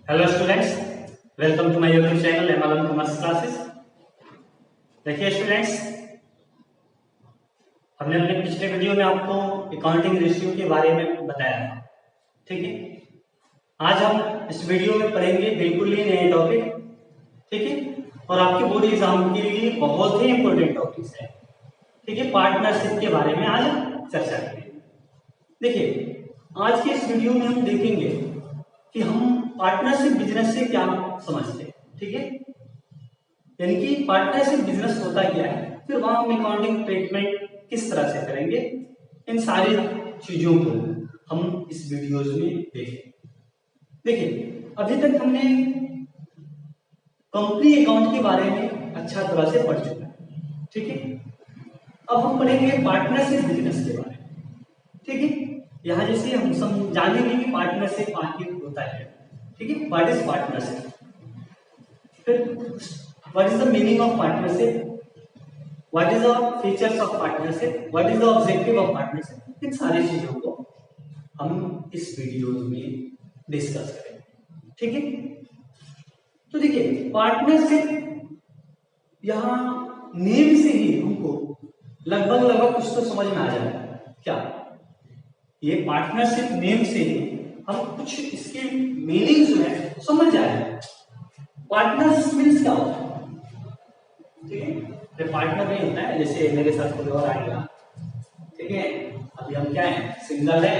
Hello students, welcome to my YouTube channel MLM commerce classes. देखिए students, हमने अपने पिछले वीडियो में आपको अकाउंटिंग रेशियो के बारे में बताया था, ठीक है। आज हम इस वीडियो में पढ़ेंगे बिल्कुल ही नए टॉपिक, ठीक है, और आपके बोर्ड एग्जाम के लिए बहुत ही इंपॉर्टेंट टॉपिक्स है, ठीक है। पार्टनरशिप के बारे में आज चर्चा करेंगे। देखिए, आज के इस वीडियो में हम देखेंगे कि हम पार्टनरशिप बिजनेस से क्या समझते हैं, ठीक है। यानी कि पार्टनरशिप बिजनेस होता क्या है, फिर वहां हम अकाउंटिंग ट्रीटमेंट किस तरह से करेंगे, इन सारी चीजों को हम इस वीडियोज में देखेंगे। देखिए, अभी तक हमने कंपनी अकाउंट के बारे में अच्छा तरह से पढ़ चुका है, ठीक है। अब हम पढ़ेंगे पार्टनरशिप बिजनेस के बारे में, ठीक है। यहाँ जैसे हम जानेंगे कि पार्टनरशिप आखिर होता है, ठीक है। व्हाट इज पार्टनरशिप, फिर what is the meaning of partnership, what is the features of partnership, what is the objective of partnership. इन सारी चीजों को हम इस वीडियो में डिस्कस करेंगे, ठीक है। तो देखिए, पार्टनरशिप यहाँ नेम से ही हमको लगभग कुछ तो समझ में आ जाएगा। क्या ये पार्टनरशिप नेम से ही हम कुछ इसके मीनिंग जो है समझ जाए। पार्टनर्स मीन्स क्या होता है, ठीक है। पार्टनर नहीं होता है जैसे मेरे साथ कोई और आ गया, ठीक है। अभी हम क्या है, सिंगल है,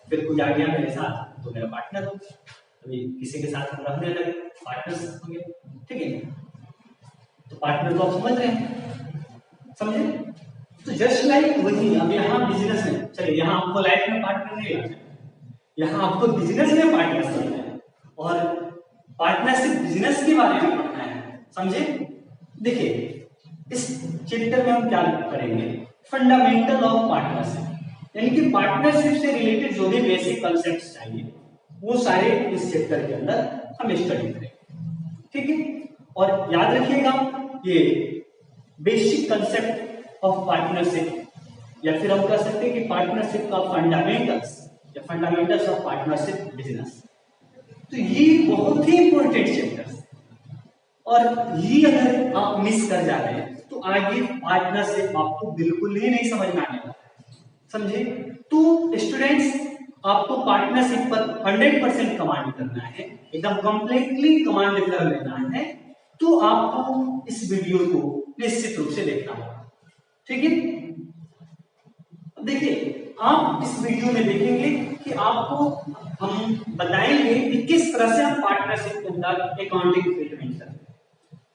फिर कोई आ गया मेरे साथ तो मेरा पार्टनर हो। अभी किसी के साथ हम रहने लगे, पार्टनर्स होंगे, ठीक है। तो पार्टनर तो आप समझ रहे हैं, समझे। तो जस्ट लाइक वही अब यहाँ बिजनेस में, चलिए यहाँ आपको लाइफ में पार्टनर नहीं लगता, यहाँ आपको बिजनेस में पार्टनर समझना है और पार्टनरशिप बिजनेस के बारे में पढ़ना है, समझे। देखिए, इस चैप्टर में हम क्या करेंगे, फंडामेंटल ऑफ पार्टनरशिप, यानी कि पार्टनरशिप से रिलेटेड जो भी बेसिक कॉन्सेप्ट्स चाहिए वो सारे इस चैप्टर के अंदर हम स्टडी करेंगे, ठीक है। और याद रखिएगा, ये बेसिक कंसेप्ट ऑफ पार्टनरशिप, या फिर हम कह सकते हैं कि पार्टनरशिप का फंडामेंटल्स या फंडामेंटल्स ऑफ पार्टनरशिप बिजनेस। तो ये बहुत ही इंपॉर्टेंट चैप्टर्स, और ये अगर आप मिस कर जा रहे हैं तो आगे पार्टनरशिप आपको बिल्कुल ही नहीं समझ में आने वाला, समझे। तो स्टूडेंट्स, आपको पार्टनरशिप पर 100% कमांड करना है, एकदम कंप्लीटली कमांड कर लेना है, तो आपको इस वीडियो को निश्चित रूप से देखना होगा, ठीक है। देखिए, आप इस वीडियो में देखेंगे कि आपको हम बताएंगे कि किस तरह से हम पार्टनरशिप के अंदर अकाउंटिंग ट्रीटमेंट करते हैं,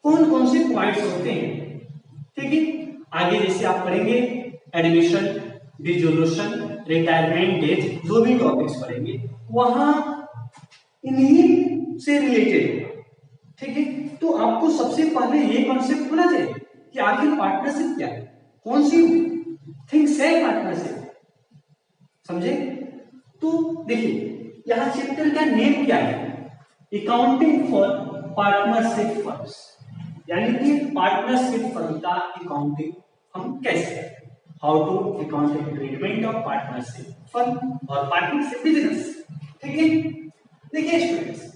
कौन कौन से पॉइंट्स होते हैं, ठीक है। आगे जैसे आप पढ़ेंगे एडमिशन, डिसोल्यूशन, रिटायरमेंट डेट, जो भी टॉपिक्स पढ़ेंगे वहां इन्हीं से रिलेटेड, ठीक है। तो आपको सबसे पहले ये कॉन्सेप्ट होना चाहिए कि आखिर पार्टनरशिप क्या है, कौन सी थिंग्स है पार्टनरशिप, समझे। तो देखिए, यहाँ चैप्टर का नेम क्या है, अकाउंटिंग फॉर पार्टनरशिप फर्म्स, यानी कि पार्टनरशिप फर्म का अकाउंटिंग हम कैसे करें, how to accounting treatment of partnership firm और पार्टनरशिप बिजनेस, ठीक है। देखिए स्टूडेंट्स,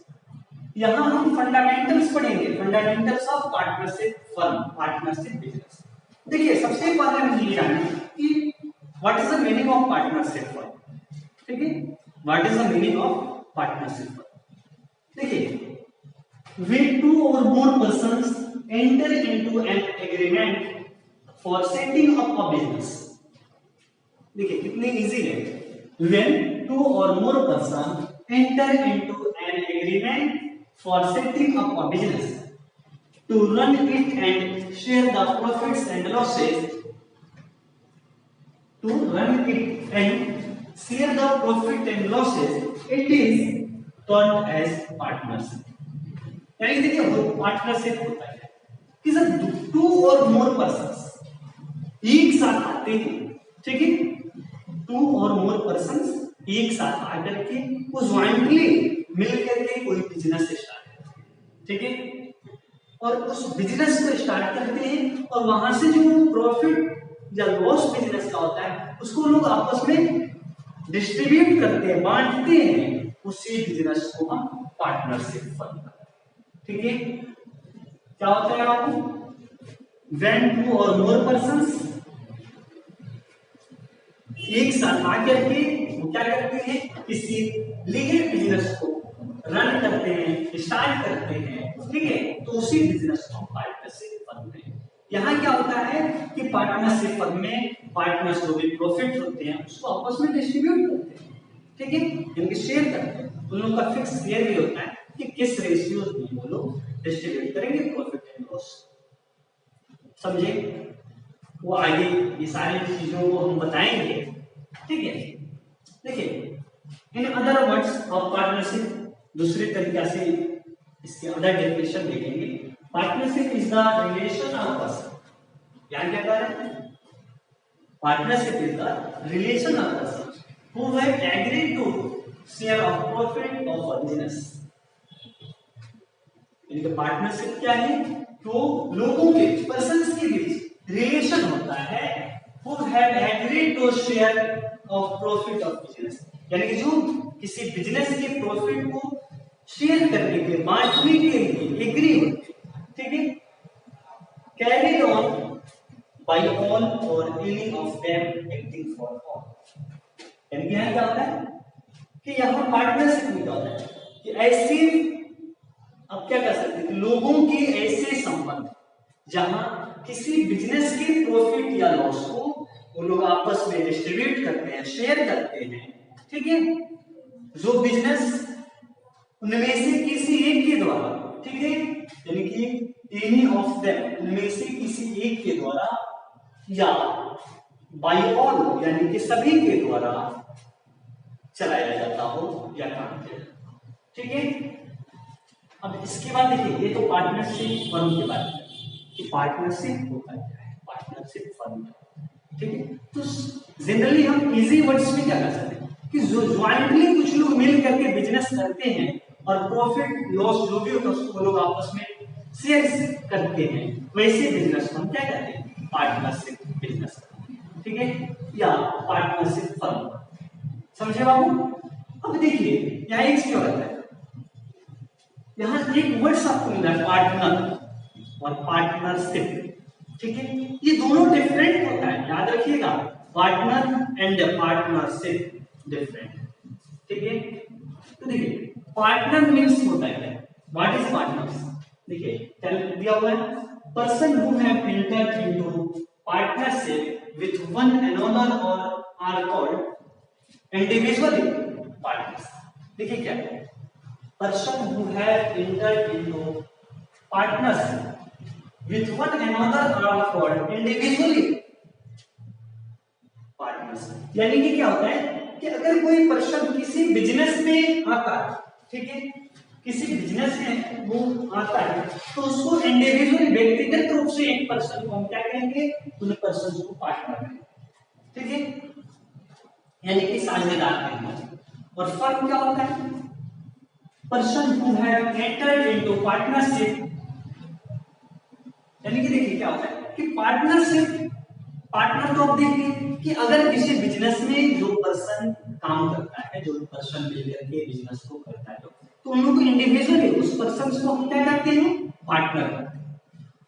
यहाँ हम फंडामेंटल्स पढ़ेंगे, fundamentals of partnership firm, partnership business. देखिए, सबसे पहले मुझे ये जानना है कि what is the meaning of partnership firm, ठीक है। What is the meaning of partnership firm. देखिए, when two or more persons enter into an agreement for setting up a business, देखिए कितनी इजी है, when two or more person enter into an agreement for setting up a business to run it and share the profits and losses, to run it and share the profit and losses, it is termed as partnership। यानी देखिए, partnership होता है कि जब to और मोर persons एक साथ आते हैं, ठीक है, टू और मोर पर्सन्स एक साथ आकर के वो ज्वाइंटली मिलकर के कोई बिजनेस स्टार्ट करते हैं, ठीक है। और उस बिजनेस को स्टार्ट करते हैं और वहां से जो प्रॉफिट या लॉस बिजनेस का होता है उसको लोग आपस में डिस्ट्रीब्यूट करते हैं, बांटते हैं, उसी बिजनेस को हम पार्टनरशिप फर्म कहते हैं। ठीक है, क्या होता है आपको, व्हेन टू और मोर पर्संस एक साथ आकर के वो क्या करते हैं, किसी लीगल बिजनेस को रन करते हैं, स्टार्ट करते हैं। ठीक है, तो उसी बिजनेस को पार्टनरशिप फर्म है। यहाँ क्या होता है कि पार्टनरशिप फर्म में पार्टनर्स जो भी प्रॉफिट होते हैं उसको आपस में डिस्ट्रीब्यूट करते हैं। ठीक है, इनके शेयर करते हैं। उन लोगों का फिक्स शेयर भी होता है कि किस रेशियो में वो लोग डिस्ट्रीब्यूट करेंगे प्रॉफिट एंड लॉस। समझे, वो आगे ये सारी चीजों को हम बताएंगे। ठीक है, देखिए in other words of partnership, दूसरे तरीके से इसके अदर डेफिनेशन देखेंगे। Partnership is the relation of person, यानी क्या कह रहे हैं, partnership is the relation of person who have agreed to share of profit of a business. इनका पार्टनरशिप क्या है, तो लोगों के, पर्सन्स के बीच रिलेशन होता है, who have agreed to share of profit of business, यानी कि जो किसी बिजनेस के प्रॉफिट को शेयर करने के, बांटने के लिए एग्री होते हैं। ठीक है, कैरीड ऑन बाय ऑल और any of them acting for all. यानी यहाँ क्या होता है कि यहाँ पार्टनरशिप में क्या होता है कि ऐसी, अब क्या कर सकते हैं, लोगों के ऐसे संबंध जहां किसी बिजनेस के प्रॉफिट या लॉस को वो लोग आपस में डिस्ट्रीब्यूट करते हैं, शेयर करते हैं। ठीक है, जो बिजनेस उनमें से किसी एक के द्वारा, ठीक है, यानी कि एनी ऑफ देम, उनमें से किसी एक के द्वारा, या बाय ऑल यानी कि सभी के द्वारा चलाया जाता हो या काम किया जाता हो। ठीक है, अब इसके बाद देखिए, ये तो पार्टनरशिप फर्म की बात है कि पार्टनरशिप होता क्या है, पार्टनरशिप फर्म। ठीक है, तो जनरली हम इजी वर्ड्स में क्या कर सकते हैं कि जो ज्वाइंटली कुछ लोग मिल करके बिजनेस करते हैं और प्रॉफिट लॉस जो भी होता है उसको लोग आपस में शेयर करते हैं, वैसे बिजनेस को हम क्या कहते हैं, पार्टनरशिप बिजनेस। ठीक है, या पार्टनरशिप फर्म। समझे बाबू। अब देखिए यहाँ एक क्या होता है, यहाँ एक वर्ड्स आपको मिला है, पार्टनर और पार्टनरशिप। ठीक है, ये दोनों डिफरेंट होता है, याद रखिएगा, पार्टनर एंड पार्टनरशिप डिफरेंट। ठीक है, तो देखिए पार्टनर मींस होता है, व्हाट इज पार्टनर्स, देखिए दिया हुआ है, person who have entered into partnership with one another और आर कॉल्ड इंडिविजुअली पार्टनर्स। देखिए क्या है, person who have entered into partnership with one another are called individually partners। यानी कि क्या होता है कि अगर कोई पर्सन किसी बिजनेस में आता है, ठीक है, किसी बिजनेस में वो आता है तो उसको इंडिविजुअली, व्यक्तिगत रूप से एक पर्सन को हम क्या कहेंगे, उन पर्सन को पार्टनर कहेंगे। ठीक है, यानी कि साझेदार कहेंगे। और फर्म क्या होता है, person who have entered into partnership, यानी कि देखिए क्या होता है कि पार्टनरशिप, पार्टनर तो आप देखिए कि अगर किसी बिजनेस में जो पर्सन काम करता है, जो पर्सन मिलकर के बिजनेस को करता है, तो उन लोग इंडिविजुअली उस पर्सन को हम क्या कहते हैं, पार्टनर कहते हैं।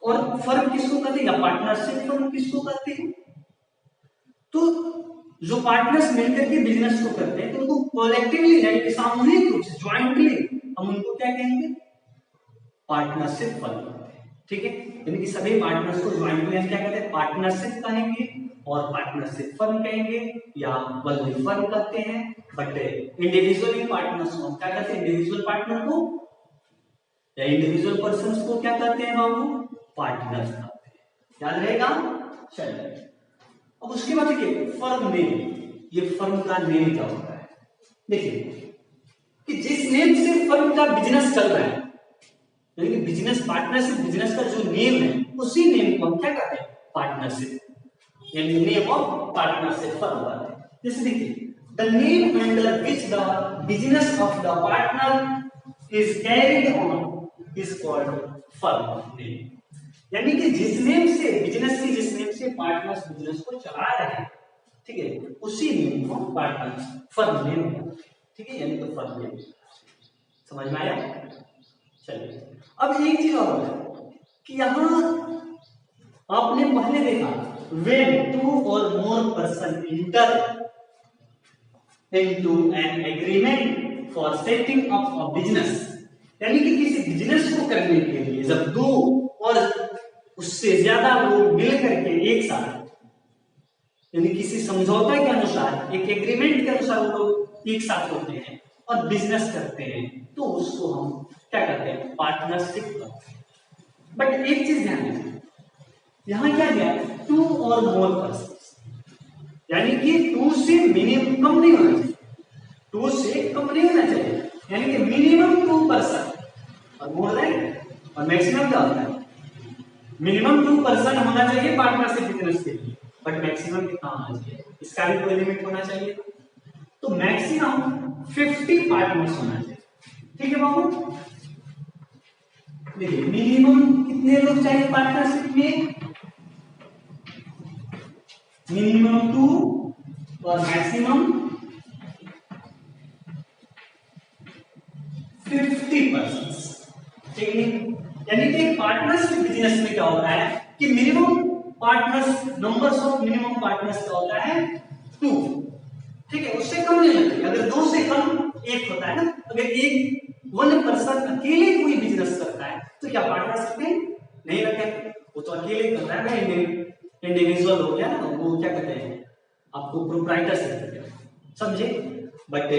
और फर्म किसको कहते हैं, या पार्टनरशिप फर्म किसको कहते हैं, तो जो पार्टनर्स मिलकर के बिजनेस को करते हैं तो उनको कलेक्टिवली यानी कि सामूहिक रूप से, ज्वाइंटली हम उनको क्या कहेंगे, पार्टनरशिप फर्म कहते हैं। ठीक है, यानी कि सभी पार्टनर्स को ज्वाइंटली हम क्या कहते हैं, पार्टनरशिप कहेंगे और पार्टनरशिप फर्म कहेंगे या वही फर्म कहते हैं। बट इंडिविजुअली पार्टनर्स को हम क्या कहते हैं, इंडिविजुअल पार्टनर को या इंडिविजुअल पर्संस को क्या कहते हैं बाबू, पार्टनर्स कहते हैं। याद रहेगा। चलिए अब उसके बाद देखिए फर्म नेम, ये फर्म का नेम क्या होता है, देखिए कि जिस नेम से फर्म का बिजनेस चल रहा है, यानी कि बिजनेस, पार्टनरशिप बिजनेस का जो नेम है उसी नेम को हम क्या कहते हैं, पार्टनरशिप, यानी नेम ऑफ पार्टनरशिप फर्म कहते हैं। जैसे देखिए the name under which the business of the partner is carried on is called firm name. यानी कि जिस नेम से बिजनेस की, जिस नेम से पार्टनर्स बिजनेस को चला रहे हैं, ठीक है, उसी नेम को पार्टनर्स फर्म नेम। ठीक है, यानी तो फर्म में। समझ में आया? चलिए अब एक चीज और है कि यहां आपने पहले देखा when two or more person enter into an agreement for setting up a business, यानी कि किसी बिजनेस को करने के लिए जब दो और उससे ज्यादा लोग मिल करके एक साथ, यानी किसी समझौता के अनुसार, एक एग्रीमेंट के अनुसार वो लोग एक साथ होते हैं और बिजनेस करते हैं, तो उसको हम क्या कहते हैं? पार्टनरशिप करते हैं। बट एक चीज ध्यान रखिए, यहां क्या गया? टू और मोर पर्सन, यानी कि टू से मिनिमम कम नहीं होना चाहिए, टू से कम नहीं होना चाहिए, यानी कि मिनिमम 2 पर्सन और मोर देन, और मैक्सिमम क्या होता है? मिनिमम 2 पर्सन होना चाहिए पार्टनरशिप बिजनेस के लिए, बट मैक्सिमम कितना होना चाहिए? इसका भी कोई लिमिट होना चाहिए। तो मैक्सिमम 50 पार्टनर्स होना चाहिए। ठीक है बाबू, देखिए मिनिमम कितने लोग चाहिए पार्टनरशिप में? मिनिमम 2 और मैक्सिमम 50 पर्सन। ठीक है, यानी कि पार्टनरशिप बिजनेस में क्या होता है कि minimum partners, numbers of minimum partners क्या होता है? 2। ठीक है, उससे कम नहीं होना चाहिए। अगर 2 से कम 1 होता है ना, अगर एक वन पर्सन अकेले कोई बिजनेस करता है तो क्या पार्टनरशिप में नहीं रखेंगे? वो तो अकेले कर रहा है ना, इंडिविजुअल हो गया ना, वो क्या कहते हैं आपको? प्रोप्राइटरशिप कहते हैं, समझे? बट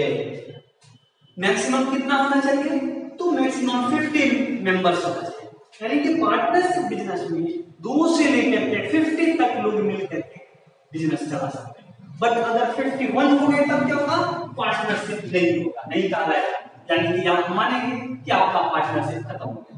मैक्सिमम कितना होना चाहिए? तो मैक्सिमम 15 मेंबर्स होना चाहिए, यानी कि पार्टनरशिप बिजनेस में 2 से लेकर के 50 तक लोग मिलकर के बिजनेस चला सकते हैं। बट अगर 51 हो गए तब क्या होगा? पार्टनरशिप नहीं होगा, नहीं कहलाएगा, यानी कि आप मानेंगे कि आपका पार्टनरशिप खत्म हो गया,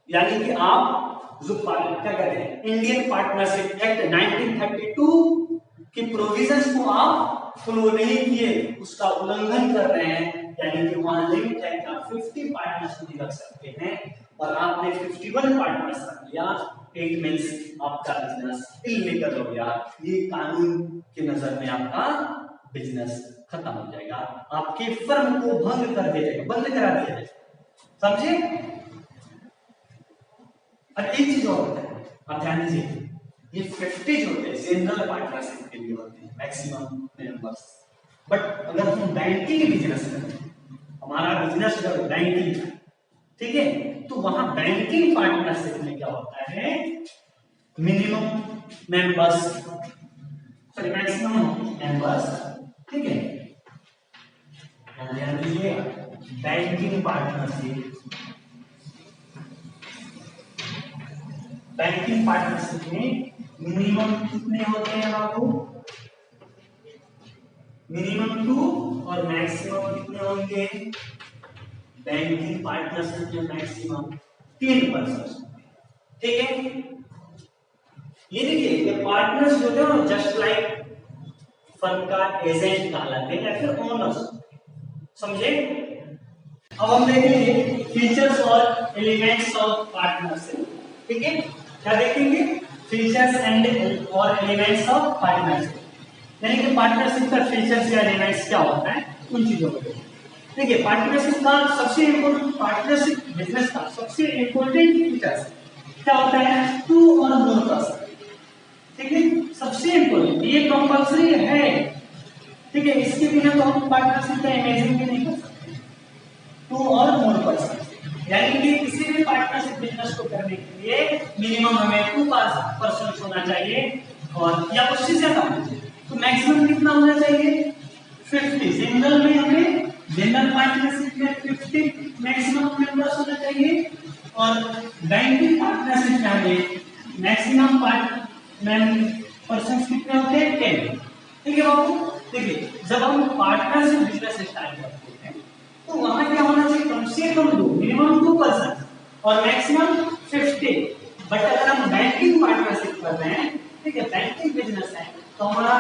यानी कि आप जो क्या कहते हैं इंडियन पार्टनरशिप एक्ट 1932 की प्रोविजंस को आप फॉलो नहीं किए, उसका उल्लंघन कर रहे हैं, यानी कि वहां लिमिट है कि आप 50 पार्टनर्स नहीं रख सकते हैं और आपने 51 पार्टनर्स रख लिया, इट मींस आपका बिजनेस इल्लीगल हो गया। ये कानून की नजर में आपका बिजनेस खत्म हो जाएगा, आपके फर्म को भंग कर दिया जाएगा, बंद करा दिया जाएगा। समझे? और एक चीज और होता है, आप ध्यान दीजिए, ये 50 होते हैं जनरल पार्टनरशिप के लिए होते हैं, मैक्सिमम मेंबर्स। बट अगर हम बैंकिंग बिजनेस करते हैं, हमारा बिजनेस अगर बैंकिंग है, ठीक है, तो वहां बैंकिंग पार्टनरशिप में क्या होता है? Minimum members, sorry maximum members, ठीक है, ध्यान दीजिए, बैंकिंग पार्टनरशिप, बैंकिंग पार्टनरशिप में मिनिमम कितने होते हैं बाबू? मिनिमम 2 और मैक्सिमम कितने होंगे? बैंकिंग पार्टनरशिप में मैक्सिमम 3 पर्सन। ठीक है, ये देखिए ये पार्टनर्स जो होते हैं जस्ट लाइक फर्म का एजेंट कहलाते हैं या फिर ओनर्स, समझे? अब हम देखेंगे फीचर्स और एलिमेंट्स ऑफ पार्टनरशिप। ठीक है, क्या देखेंगे? फीचर्स एंड और एलिमेंट्स ऑफ पार्टनरशिप, यानी कि पार्टनरशिप का फीचर्स या एलिमेंट्स क्या होता है, उन चीजों को देखिए। पार्टनरशिप का सबसे इंपॉर्टेंट, पार्टनरशिप बिजनेस का सबसे इंपॉर्टेंट फीचर्स क्या होता है? 2 और मोर पर्सन। ठीक है, सबसे इंपॉर्टेंट, ये कंपल्सरी है। ठीक है, इसके बिना तो हम पार्टनरशिप का इमेजिन भी नहीं कर सकते। 2 और मोर पर्सन, यानी कि किसी भी पार्टनरशिप बिजनेस को करने के लिए मिनिमम हमें 2 पर्सन होना चाहिए और या उससे ज्यादा होना चाहिए। तो मैक्सिमम कितना होना चाहिए? 50। जनरल में हमें, जनरल पार्टनरशिप में 50 मैक्सिमम मेंबर्स होना चाहिए और बैंकिंग पार्टनरशिप में हमें मैक्सिमम पर्सन कितने होते हैं? 10। ठीक है बाबू, देखिए जब हम पार्टनरशिप बिजनेस स्टार्ट करते हैं तो वहां क्या होना चाहिए? कम से कम 2, मिनिमम 2 पर्सन और मैक्सिमम 50। बट अगर हम बैंकिंग पार्टनरशिप कर रहे हैं, ठीक है, बैंकिंग बिजनेस है, तो हमारा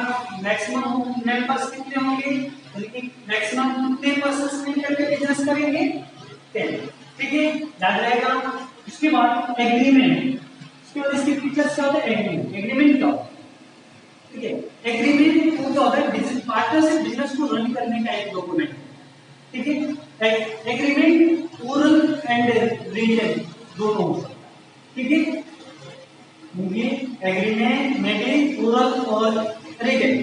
मैक्सिमम मेंबर्स कितने होंगे? यानी मैक्सिमम कितने पर्सन मिलकर के बिजनेस करेंगे? 10। ठीक है, याद रहेगा। इसके बाद एग्रीमेंट, इसके बाद इसके फीचर्स क्या होते हैं? एग्रीमेंट, एग्रीमेंट क्या होता है? ठीक है, एग्रीमेंट क्या होता है? पार्टनरशिप बिजनेस को रन करने का एक डॉक्यूमेंट, ठीक है। एग्रीमेंट ओरल एंड रिटन दोनों हो सकता है, ठीक है। ये एग्रीमेंट में भी ओरल और रिटन,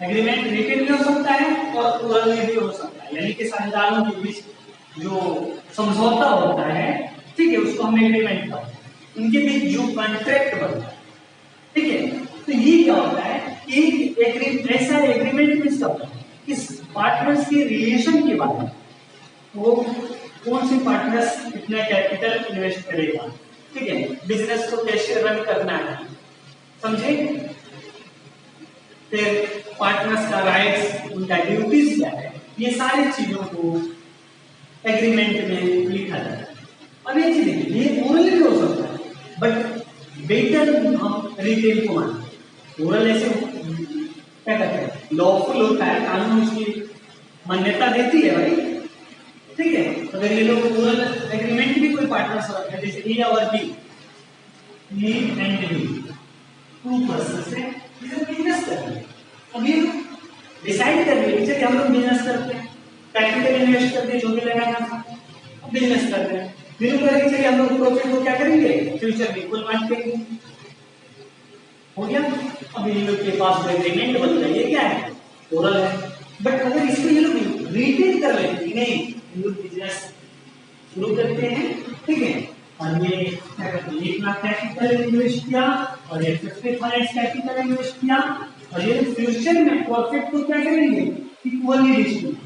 एग्रीमेंट रिटन भी हो सकता है और ओरल में भी हो सकता है, यानी कि साझेदारों के बीच जो समझौता होता है, ठीक है, उसको हम एग्रीमेंट कहते हैं। इनके बीच जो कॉन्ट्रैक्ट बनता है, ठीक है। तो ये क्या होता है कि ऐसा एग्रीमेंट में सब किस पार्टनर्स के रिलेशन के बारे में, वो कौन से पार्टनर्स कितना कैपिटल इन्वेस्ट करेगा, ठीक है, बिजनेस को कैसे रन करना है, समझे। फिर पार्टनर्स का राइट्स, उनका ड्यूटीज क्या है, ये सारी चीजों को एग्रीमेंट में लिखा जाता है। अब ये चीज देखिए, ये ओरल भी हो सकता है, बट बेटर हम रिटेन को मानते हैं। ओरल ऐसे क्या कहते हैं, लॉफुल होता है, कानून उसकी मान्यता देती है भाई, ठीक है। अगर ये लोग ओरल एग्रीमेंट भी कोई पार्टनर्स रखते हैं, जैसे ए और B, A and B, two person से बिजनेस कर रहे हैं। अब ये डिसाइड कर रहे हैं कि हम लोग बिजनेस करते हैं, कैपिटल इन्वेस्ट करते हैं, जो भी लगाना था, अब बिजनेस करते हैं। फिर करेंगे चलिए हम लोग प्रॉफिट को क्या करेंगे, फ्यूचर में इक्वल बांटेंगे, हो गया। अब इन लोग के पास जो एग्रीमेंट बन रहा है, ये क्या है, ओरल है। बट अगर इसको ये लोग रिटेन कर लेते हैं, नहीं इन लोग बिजनेस शुरू करते हैं, ठीक है, और ये क्या करते हैं, 1 लाख कैपिटल इन्वेस्ट किया और ये 50 कैपिटल इन्वेस्ट किया, और ये फ्यूचर में प्रॉफिट को क्या करेंगे, इक्वली डिस्ट्रीब्यूट,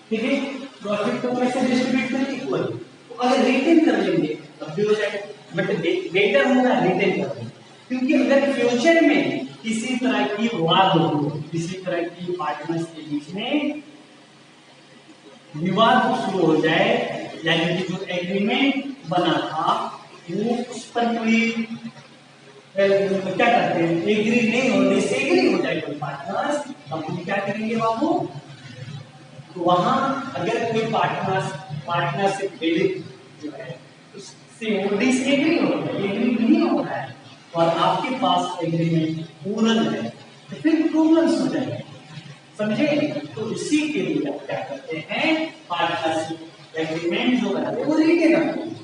ठीक है। प्रॉफिट को कैसे डिस्ट्रीब्यूट करेंगे, इक्वल। तो अगर रिटेन कर लेंगे तब भी हो जाएगा, बट बेटर होगा रिटेन कर लेंगे, क्योंकि अगर फ्यूचर में किसी तरह की वाद हो, किसी तरह की पार्टनर्स के बीच में विवाद शुरू हो जाए, यानी कि जो एग्रीमेंट बना था वो उस पर कोई क्या करते हैं, एग्री नहीं हो, डिसएग्री हो जाए कोई पार्टनर्स, तब हम क्या करेंगे बाबू, तो वहां अगर कोई पार्टनरशिप जो है उससे वो डिसएग्री हो रहा है, एग्री नहीं हो रहा है, और आपके पास एग्रीमेंट ओरल है, तो फिर प्रॉब्लम्स हो जाएंगे, समझे। तो इसी के लिए आप क्या करते हैं, पार्टनरशिप एग्रीमेंट जो है वो रिटेन रखते हैं,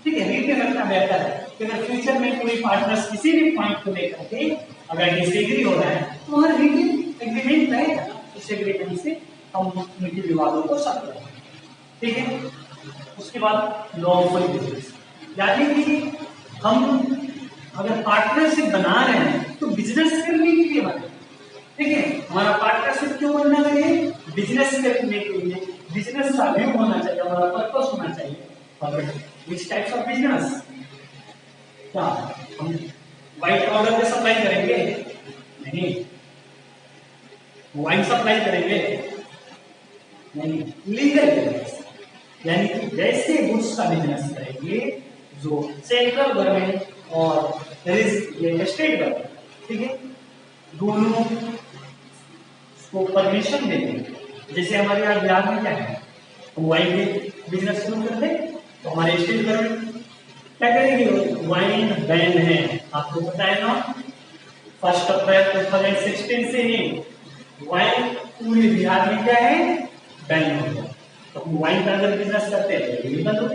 ठीक है। रिटेन रखना बेहतर है, अगर फ्यूचर में कोई पार्टनर्स किसी भी पॉइंट को लेकर के अगर डिसएग्री हो रहा है तो वहां रिटेन एग्रीमेंट रहेगा, इस एग्रीमेंट से हम उनके विवादों को सॉल्व करेंगे, ठीक है। उसके बाद लॉफुल बिजनेस, यानी कि हम अगर पार्टनरशिप बना रहे हैं तो बिजनेस करने के लिए बने, ठीक है। हमारा पार्टनरशिप क्यों बनना है, बिजनेस करने के लिए, बिजनेस का व्यू होना चाहिए, हमारा पर्पस होना चाहिए। और विच टाइप्स ऑफ बिजनेस, क्या हम व्हाइट पाउडर पे सप्लाई करेंगे, नहीं। वाइन सप्लाई करेंगे, नहीं। लीगल बिजनेस, यानी कि वैसे गुड्स का बिजनेस करेंगे जो सेंट्रल गवर्नमेंट और स्टेट गवर्नमेंट, ठीक है, दोनों को परमिशन देते हैं। जैसे हमारे यहाँ बिहार में क्या है, हम वाइन बिजनेस शुरू करते हैं, तो हमारे स्टेट गवर्नमेंट क्या करेंगे, वाइन बैन है, आपको पता है ना, 1 अप्रैल 2016 से ही वाइन पूरे बिहार में क्या है, बैन हो गया। तो हम वाइन का अगर बिजनेस करते हैं तो इलीगल हो,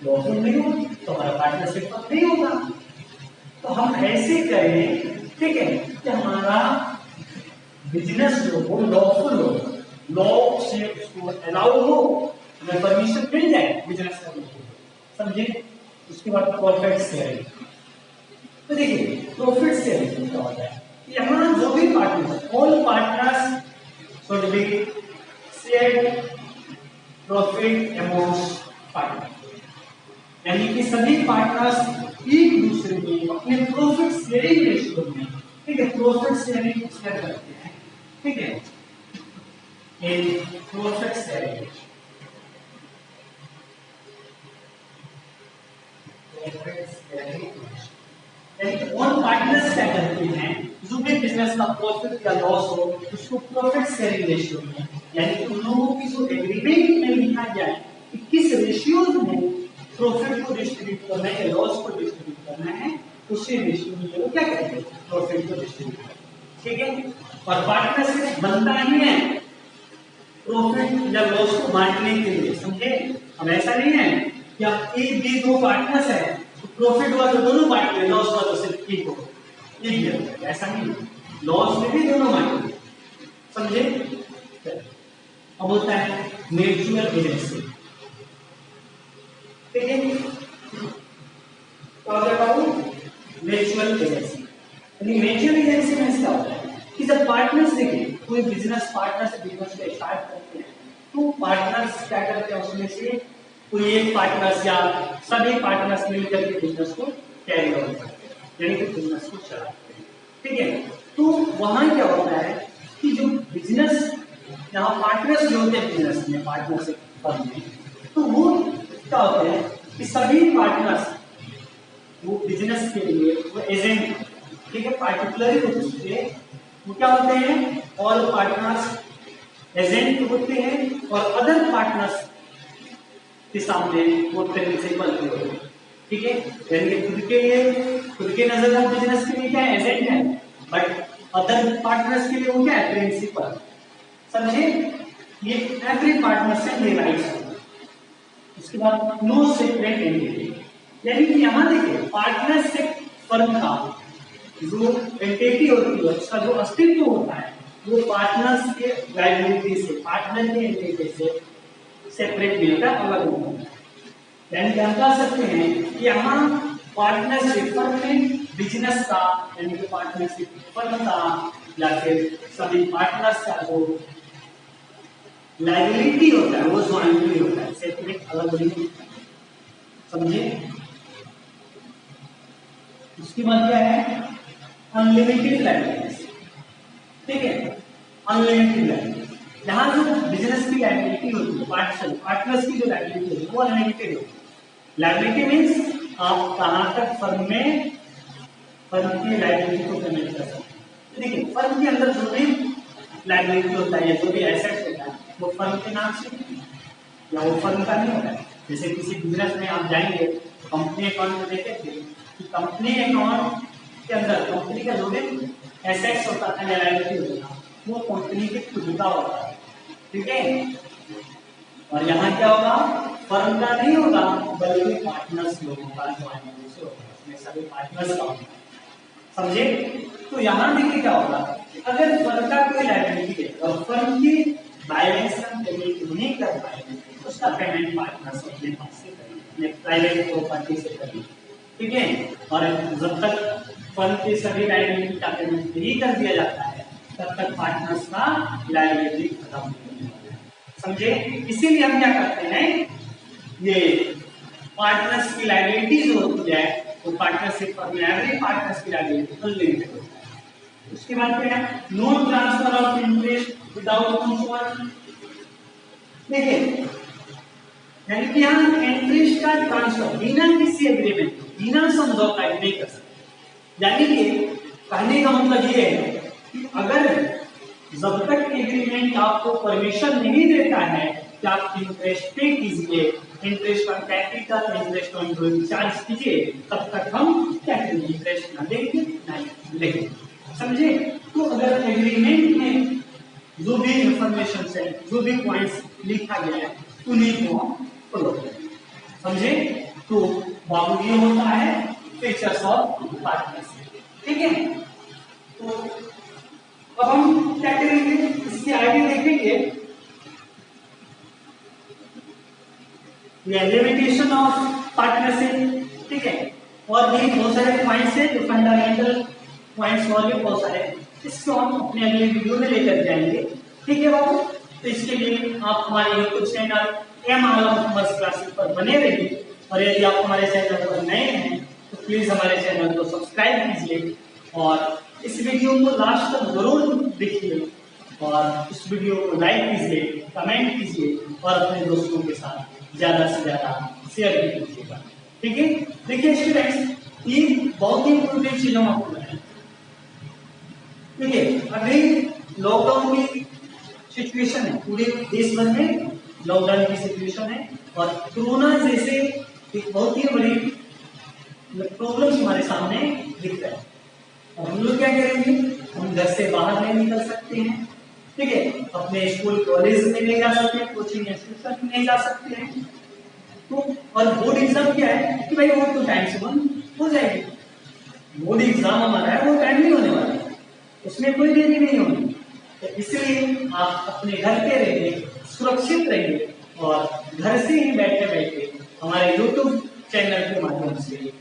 लॉफुल नहीं हो, तो हमारा पार्टनरशिप नहीं होगा। तो हम ऐसे करें, ठीक है, कि हमारा बिजनेस जो हो लॉफुल हो, लॉ से उसको अलाउ हो, अगर परमिशन मिल जाए बिजनेस करने के, समझे। उसके बाद प्रॉफिट शेयरिंग, तो देखिए प्रॉफिट शेयरिंग क्या होता है, यहाँ जो भी partners, all partners should be share profit amongst partner, यानी कि सभी पार्टनर्स एक दूसरे में अपने प्रॉफिट शेयरिंग रेशियो में, ठीक है, प्रॉफिट शेयरिंग शेयर करते हैं, ठीक है, प्रॉफिट शेयरिंग, ऑन पार्टनर्स क्या करते हैं, जो भी बिजनेस का प्रॉफिट या लॉस हो उसको प्रॉफिट शेयरिंग रेशियो में, यानी कि उन लोगों की जो एग्रीमेंट में लिखा जाए कि किस रेशियो में प्रॉफिट को डिस्ट्रीब्यूट करना है या लॉस को डिस्ट्रीब्यूट करना है, उसी रेशियो में लोग क्या करेंगे, प्रॉफिट को डिस्ट्रीब्यूट करेंगे, ठीक है। और पार्टनरशिप बनता ही है प्रॉफिट या लॉस को बांटने के लिए, समझे। अब ऐसा नहीं है कि आप ए बी दो पार्टनर्स है तो प्रॉफिट हुआ तो दोनों बांट ले, लॉस हुआ तो सिर्फ एक हो, एक, ऐसा नहीं, लॉस में भी दोनों बांट, समझे। अब होता है म्यूचुअल एजेंसी, ठीक है। तो क्या बाबू म्यूचुअल एजेंसी, म्यूचुअल एजेंसी में क्या होता है कि जब पार्टनर्स देखिए कोई बिजनेस पार्टनर से बिजनेस को स्टार्ट करते हैं तो पार्टनर्स क्या करते हैं, उसमें से कोई एक पार्टनर्स या सभी पार्टनर्स मिलकर के बिजनेस को कैरी आउट करते हैं, यानी कि बिजनेस को चलाते हैं, ठीक है। तो वहां क्या होता है कि जो बिजनेस यहाँ पार्टनर्स जो होते हैं बिजनेस में, पार्टनरशिप फर्म में, तो वो क्या होते हैं कि सभी पार्टनर्स वो बिजनेस के लिए वो एजेंट, ठीक है, पार्टिकुलरली उसके वो क्या होते हैं, ऑल पार्टनर्स एजेंट होते हैं और अदर पार्टनर्स के सामने वो प्रिंसिपल होते हैं, ठीक है। यानी कि खुद के नजर में बिजनेस के लिए क्या है, एजेंट है, बट अदर पार्टनर्स के लिए वो क्या है, प्रिंसिपल, समझे। ये एवरी पार्टनर से ये राइट्स है। उसके बाद नो सेपरेट एंटिटी, यानी कि यहाँ देखिए पार्टनरशिप फर्म का जो एंटिटी होती है, उसका जो अस्तित्व होता है वो पार्टनर्स के लायबिलिटी से, पार्टनर के एंटिटी से सेपरेट नहीं होता, अलग होता है। यानी कि हम कह सकते हैं कि यहाँ पार्टनरशिप फर्म में बिजनेस का, यानी कि पार्टनरशिप फर्म का या फिर सभी पार्टनर्स का जो लायबिलिटी होता है वो ज्वाइंटली होता है, सेपरेट अलग नहीं होता, समझे। उसके बाद क्या है, अनलिमिटेड लायबिलिटीज, ठीक है, अनलिमिटेड लायबिलिटी। यहाँ जो बिजनेस की लायबिलिटी होती है, पार्टनर्स की जो लायबिलिटी होती है वो अनलिमिटेड होती है। लायबिलिटी मीन्स आप कहाँ तक फर्म की लायबिलिटी को पेमेंट कर सकते हैं। देखिए फर्म के अंदर जो भी लायबिलिटी होता है, जो भी एसेट होता है वो फर्म के नाम से या वो फर्म का नहीं होता है। जैसे किसी बिजनेस में आप जाएंगे कंपनी अकाउंट में देखेंगे कि कंपनी अकाउंट के अंदर कंपनी का जो भी एसेट्स होता है या लायबिलिटी होता है वो कंपनी के खुद का होता है, ठीक है। और यहाँ क्या होगा, फर्म का नहीं होगा बल्कि पार्टनर्स लोगों का ज्वाइंट से होगा, इसमें सभी पार्टनर्स का होगा, समझे। तो यहाँ देखिए क्या होगा, अगर फर्म का कोई लायबिलिटी है और फर्म की बैलेंस हम पेमेंट नहीं कर पाएंगे तो उसका पेमेंट पार्टनर्स अपने पास से करेंगे, प्राइवेट प्रॉपर्टी से करेंगे, ठीक है। और जब तक फर्म की सभी लायबिलिटी का पेमेंट नहीं कर दिया जाता है तब तक पार्टनर्स का लायबिलिटी खत्म नहीं होता है, समझे। इसीलिए हम क्या करते हैं, ये पार्टनर्स की लायबिलिटी जो होती है वो पार्टनरशिप फर्म में एवरी पार्टनर्स की लायबिलिटी अनलिमिटेड होता है। उसके बाद क्या है, no transfer of interest without concern, देखिए यानी कि यहाँ इंटरेस्ट का ट्रांसफर बिना किसी एग्रीमेंट, बिना समझौता नहीं कर सकते। यानी कि कहने का मतलब ये है कि अगर जब तक एग्रीमेंट आपको परमिशन नहीं देता है कि आप इंटरेस्ट पे कीजिए, interest on capital, interest on drawing charge कीजिए, तब तक हम क्या करेंगे, इंटरेस्ट ना देंगे नहीं लेंगे, समझे। तो अगर एग्रीमेंट में जो भी इंफॉर्मेशन है, जो भी पॉइंट्स लिखा गया है उन्हीं को हम फॉलो करें, समझे। तो बाबू ये होता है फीचर्स ऑफ पार्टनरशिप, ठीक है। तो अब हम क्या करेंगे, इसके आगे देखेंगे लिमिटेशन ऑफ पार्टनरशिप, ठीक है। और भी बहुत सारे पॉइंट्स हैं जो फंडामेंटल पॉइंट्स और भी बहुत सारे, इसको हम अपने अगले वीडियो में लेकर जाएंगे, ठीक है बाबू। तो इसके लिए आप हमारे यूट्यूब चैनल एम आलम कॉमर्स क्लासेस पर बने रहिए, और यदि आप हमारे चैनल पर नए हैं तो प्लीज हमारे चैनल को सब्सक्राइब कीजिए और इस वीडियो को लास्ट तक जरूर देखिए और इस वीडियो को लाइक कीजिए, कमेंट कीजिए और अपने दोस्तों के साथ ज्यादा से ज्यादा शेयर भी कीजिएगा, ठीक है। देखिए स्टूडेंट्स, ये बहुत ही इंपॉर्टेंट चीज हम आपको बताएं, ठीक है। अभी लॉकडाउन की सिचुएशन है, पूरे देश भर में लॉकडाउन की सिचुएशन है और कोरोना जैसे एक बहुत ही बड़ी प्रॉब्लम्स हमारे सामने दिख रहा है। और हम लोग क्या करेंगे, हम घर से बाहर नहीं निकल सकते हैं, ठीक है, अपने स्कूल कॉलेज में नहीं जा सकते, कोचिंग इंस्टीट्यूशन में नहीं जा सकते हैं। तो और बोर्ड एग्जाम क्या है कि भाई वो तो टाइम से बंद हो जाएगी। बोर्ड एग्जाम हमारा है वो टाइम नहीं होने वाला है, उसमें कोई देरी नहीं होगी। तो इसलिए आप अपने घर पे रहिए, सुरक्षित रहिए और घर से ही बैठे बैठे हमारे YouTube चैनल के माध्यम से